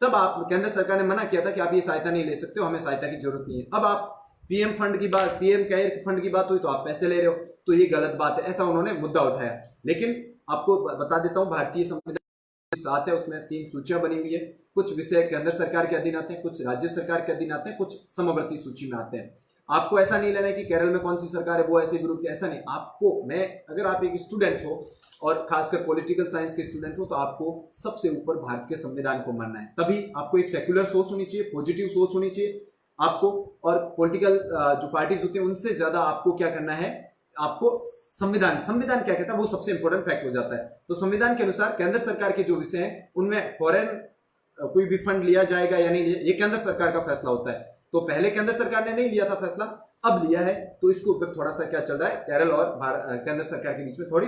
तब आप, केंद्र सरकार ने मना किया था कि आप ये सहायता नहीं ले सकते हो, हमें सहायता की जरूरत नहीं है। अब आप PM फंड की बात, PM केयर फंड की बात हुई तो आप पैसे ले रहे हो, तो ये गलत बात है, ऐसा उन्होंने मुद्दा उठाया। लेकिन आपको बता देता हूं, भारतीय संविधान 7 है, उसमें 3 सूचियां बनी हुई है। कुछ विषय केंद्र सरकार के अधीन आते हैं, कुछ राज्य सरकार के अधीन आते हैं, कुछ समवर्ती सूची में आते हैं। आपको ऐसा नहीं लेना है कि केरल में कौन सी सरकार है वो ऐसे विरोध, ऐसा नहीं। आपको, मैं, अगर आप एक स्टूडेंट हो और खासकर पॉलिटिकल साइंस के स्टूडेंट हो, तो आपको सबसे ऊपर भारत के संविधान को मानना है। तभी आपको एक सेक्युलर सोच होनी चाहिए, पॉजिटिव सोच होनी चाहिए आपको, और पॉलिटिकल जो पार्टीज होती हैं उनसे ज्यादा आपको क्या करना है, आपको संविधान क्या कहता है वो सबसे इंपॉर्टेंट फैक्ट हो जाता है। तो संविधान के अनुसार केंद्र सरकार के जो विषय हैं उनमें फॉरेन कोई भी फंड लिया जाएगा या नहीं, ये केंद्र सरकार का फैसला होता है। तो पहले केंद्र सरकार ने नहीं लिया था फैसला, अब लिया है, तो इसके ऊपर थोड़ा सा क्या चल रहा है, केरल और केंद्र सरकार के बीच में थोड़ी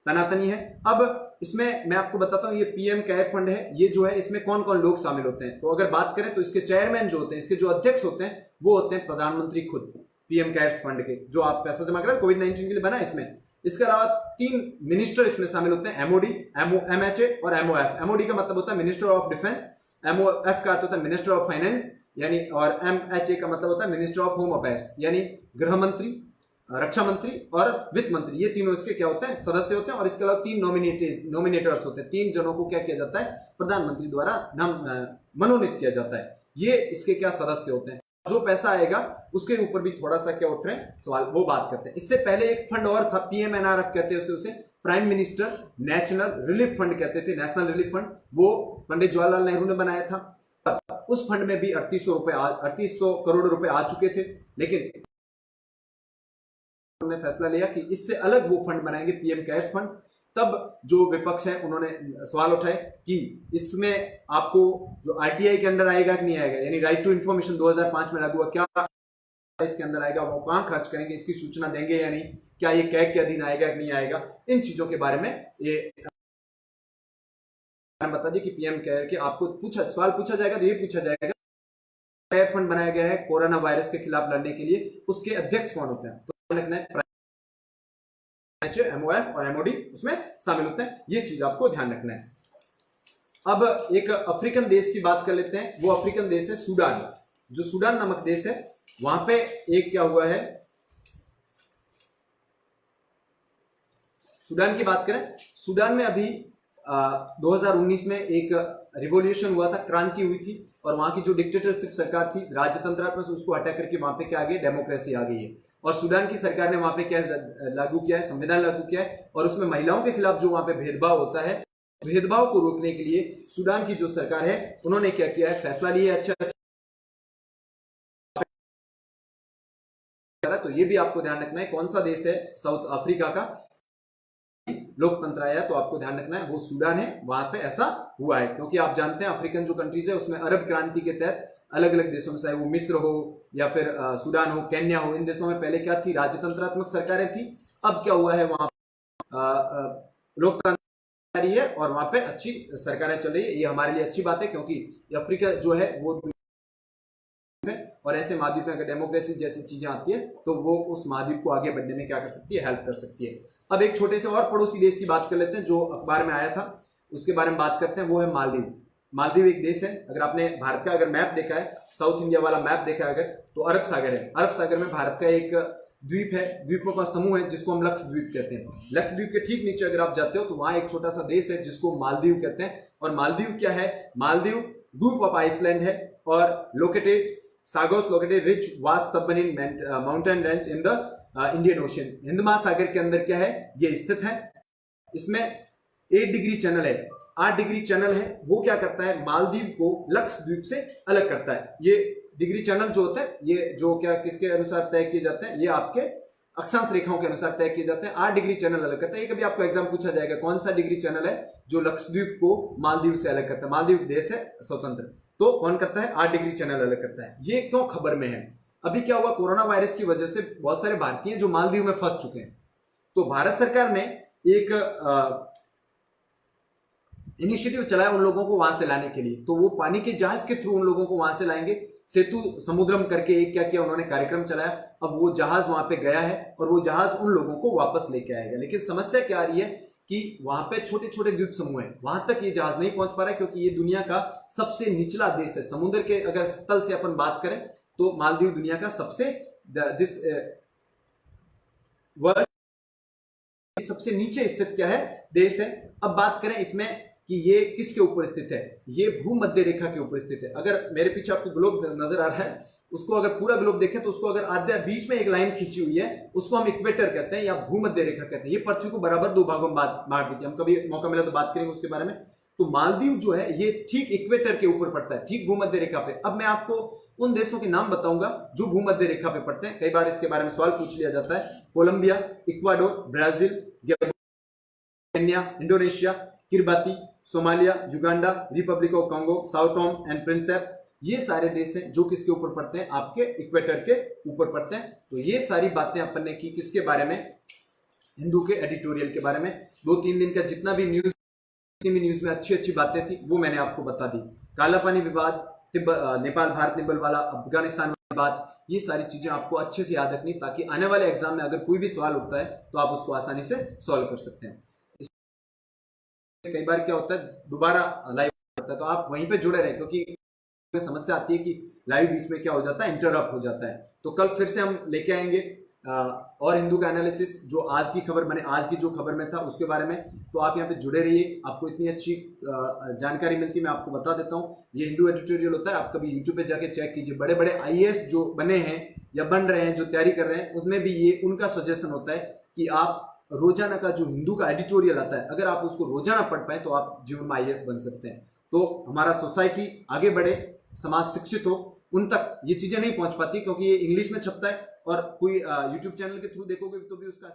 तनातनी है। अब इसमें मैं आपको बताता हूं, ये पीएम केयर फंड है, ये जो है इसमें कौन कौन लोग शामिल होते हैं। तो अगर बात करें तो इसके चेयरमैन जो होते हैं, इसके जो अध्यक्ष होते हैं, वो होते हैं प्रधानमंत्री खुद, पीएम केयर्स फंड के, जो आप पैसा जमा करें कोविड-19 के लिए बना है इसमें। इसके अलावा 3 मिनिस्टर इसमें शामिल होते हैं, एमओडी, एमएचए और एमओएफ। एमओडी का मतलब होता है मिनिस्टर ऑफ डिफेंस, एमओएफ का अर्थ होता है मिनिस्टर ऑफ फाइनेंस यानी, और एमएचए का मतलब होता है मिनिस्टर ऑफ होम अफेयर्स यानी गृह मंत्री, रक्षा मंत्री और वित्त मंत्री। ये तीनों इसके क्या होते हैं, सदस्य होते हैं। और इसके अलावा 3 नॉमिनेटर्स होते हैं, 3 जनों को क्या किया जाता है, प्रधानमंत्री द्वारा मनोनीत किया जाता है। ये इसके क्या सदस्य होते हैं। जो पैसा आएगा उसके ऊपर भी थोड़ा सा क्या उठ रहे हैं सवाल, वो बात करते हैं। इससे पहले एक फंड और था, पीएमएनआरएफ कहते हैं उसे, prime minister national relief fund कहते थे, नेशनल रिलीफ फंड। वो पंडित जवाहरलाल नेहरू ने बनाया था। उस फंड में भी 3800 करोड़ रुपए आ चुके थे, लेकिन उन्होंने फैसला लिया कि इससे अलग वो फंड बनाएंगे, पीएम केयर्स फंड। तब जो विपक्ष है उन्होंने सवाल उठाए कि इसमें आपको जो आरटीआई के अंदर आएगा कि नहीं आएगा, यानी राइट टू इंफॉर्मेशन 2005 में लागू हुआ, क्या इसके अंदर आएगा, वो कहां खर्च करेंगे, इसकी सूचना देंगे या नहीं, क्या ये कैग के अधीन आएगा कि नहीं आएगा। इन चीजों के बारे में ये बता दिए कि पीएम केयर के आपको सवाल पूछा जाएगा, तो ये पूछा जाएगा केयर फंड बनाया गया है कोरोना वायरस के खिलाफ लड़ने के लिए, उसके अध्यक्ष कौन होते हैं। तो एमओएफ और एमओडी उसमें शामिल होते हैं। ये चीज आपको ध्यान रखना है। अब एक अफ्रीकन देश की बात कर लेते हैं। वो अफ्रीकन देश है सूडान। जो सूडान नामक देश है, वहां पे एक क्या हुआ है, सूडान की बात करें, सूडान में अभी 2019 में एक रिवॉल्यूशन हुआ था, क्रांति हुई थी, और वहां की जो डिक्टेटरशिप सरकार थी, राजतंत्र में से उसको हटा करके वहां पे क्या आ गई, डेमोक्रेसी आ गई है। और सूडान की सरकार ने वहां पे क्या लागू किया है, संविधान लागू किया है, और उसमें महिलाओं के खिलाफ जो वहां पे भेदभाव होता है, भेदभाव को रोकने के लिए सूडान की जो सरकार है उन्होंने क्या किया है, फैसला लिया है। अच्छा, तो ये भी आपको ध्यान रखना है, कौन सा देश है साउथ अफ्रीका का लोकतंत्र आया, तो आपको ध्यान रखना है वो सूडान है, वहां पे ऐसा हुआ है। क्योंकि आप जानते हैं अफ्रीकन जो कंट्रीज है उसमें अरब क्रांति के तहत अलग अलग देशों में, चाहे वो मिस्र हो या फिर सूडान हो, केन्या हो, इन देशों में पहले क्या थी, राजतंत्रात्मक सरकारें थी। अब क्या हुआ है, वहां लोकतंत्र आ रही है और वहां पे अच्छी सरकारें चल रही है। ये हमारे लिए अच्छी बात है, क्योंकि अफ्रीका जो है वो, और ऐसे महाद्वीप में अगर डेमोक्रेसी जैसी चीजें आती है तो वो उस महाद्वीप को आगे बढ़ने में क्या कर सकती है, हेल्प कर सकती है। अब एक छोटे से और पड़ोसी देश की बात कर लेते हैं जो अखबार में आया था, उसके बारे में बात करते हैं। वो है मालदीव। मालदीव एक देश है। अगर आपने भारत का अगर मैप देखा है, साउथ इंडिया वाला मैप देखा है अगर, तो अरब सागर है। अरब सागर में भारत का एक द्वीप है, द्वीपों का समूह है, जिसको हम लक्षद्वीप कहते हैं। लक्षद्वीप के ठीक नीचे अगर आप जाते हो तो वहां एक छोटा सा देश है जिसको मालदीव कहते हैं। और मालदीव क्या है, मालदीव ग्रुप ऑफ आइसलैंड है और located Chagos located rich vast submarine mountain range in the Indian Ocean. हिंद महासागर के अंदर क्या है, ये स्थित है। इसमें 8 डिग्री चैनल है, 8 डिग्री चैनल है। वो क्या करता है, मालदीव को लक्षद्वीप से अलग करता है। ये डिग्री चैनल जो होता है, ये जो क्या किसके अनुसार तय किए जाते हैं, ये आपके अक्षांश रेखाओं के अनुसार तय किए जाते हैं। 8 डिग्री चैनल अलग करता है। ये कभी आपको एग्जाम पूछा जाएगा, कौन सा डिग्री चैनल है जो लक्षद्वीप को मालदीव से अलग करता है। मालदीव देश है स्वतंत्र, तो कौन करता है, 8 डिग्री चैनल अलग करता है। ये क्यों खबर में है, अभी क्या हुआ, कोरोना वायरस की वजह से बहुत सारे भारतीय जो मालदीव में फंस चुके हैं। तो भारत सरकार ने एक इनिशिएटिव चलाया उन लोगों को वहां से लाने के लिए। तो वो पानी के जहाज के थ्रू उन लोगों को वहां से लाएंगे। सेतु समुद्रम करके एक क्या किया उन्होंने, कार्यक्रम चलाया। अब वो जहाज वहां पे गया है और वो जहाज उन लोगों को वापस लेके आएगा। लेकिन समस्या क्या आ रही है कि वहां पे छोटे छोटे द्वीप समूह है, वहां तक ये जहाज नहीं पहुंच पा रहा है, क्योंकि ये दुनिया का सबसे निचला देश है। समुद्र के अगर तल से अपन बात करें तो मालदीव दुनिया का सबसे नीचे स्थित क्या है, देश है। अब बात करें इसमें कि ये किसके ऊपर स्थित है, ये भूमध्य रेखा के ऊपर स्थित है। अगर मेरे पीछे आपको ग्लोब नजर आ रहा है, उसको अगर पूरा ग्लोब देखें तो उसको अगर आधे बीच में एक लाइन खींची हुई है, उसको हम इक्वेटर कहते हैं या भूमध्य रेखा कहते हैं। ये पृथ्वी को बराबर 2 भागों में बांट देती है। हम कभी मौका मिला तो बात करेंगे उसके बारे में। तो मालदीव जो है ये ठीक इक्वेटर के ऊपर पड़ता है, ठीक भूमध्य रेखा पे। अब मैं आपको उन देशों के नाम बताऊंगा जो भूमध्य रेखा पे पड़ते हैं। कई बार इसके बारे में सवाल पूछ लिया जाता है। Colombia, Ecuador, Brazil, Kenya, Indonesia, Kiribati, Somalia, Uganda, Republic of Congo, Sao Tome and Principe, ये सारे देश हैं जो किसके ऊपर पड़ते हैं, आपके इक्वेटर के ऊपर पड़ते हैं। तो ये सारी बातें अपन ने की किसके बारे में, हिंदू के एडिटोरियल के बारे में। 2-3 दिन का जितना भी न्यूज में अच्छी अच्छी बातें थी वो मैंने आपको बता दी। काला पानी विवाद, नेपाल भारत नेपाल वाला, अफगानिस्तान वाली बात, ये सारी चीजें आपको अच्छे से याद रखनी, ताकि आने वाले एग्जाम में अगर कोई भी सवाल उठता है तो आप उसको आसानी से सॉल्व कर सकते हैं। कई बार क्या होता है दोबारा लाइव होता है, तो आप वहीं पे जुड़े रहें, क्योंकि समस्या आती है कि लाइव बीच में क्या हो जाता है, इंटरप्ट हो जाता है। तो कल फिर से हम लेके आएंगे और हिंदू का एनालिसिस, जो आज की खबर मैंने आज की जो खबर में था उसके बारे में। तो आप यहाँ पे जुड़े रहिए, आपको इतनी अच्छी जानकारी मिलती है, मैं आपको बता देता हूँ। ये हिंदू एडिटोरियल होता है, आप कभी यूट्यूब पे जाके चेक कीजिए। बड़े बड़े आईएएस जो बने हैं या बन रहे हैं, जो तैयारी कर रहे हैं, उसमें भी ये उनका सजेशन होता है कि आप रोजाना का जो हिंदू का एडिटोरियल आता है, अगर आप उसको रोजाना पढ़ पाए तो आप जीवन में आईएएस बन सकते हैं। तो हमारा सोसाइटी आगे बढ़े, समाज शिक्षित हो, उन तक ये चीजें नहीं पहुंच पाती क्योंकि ये इंग्लिश में छपता है, और कोई यूट्यूब चैनल के थ्रू देखोगे तो भी उसका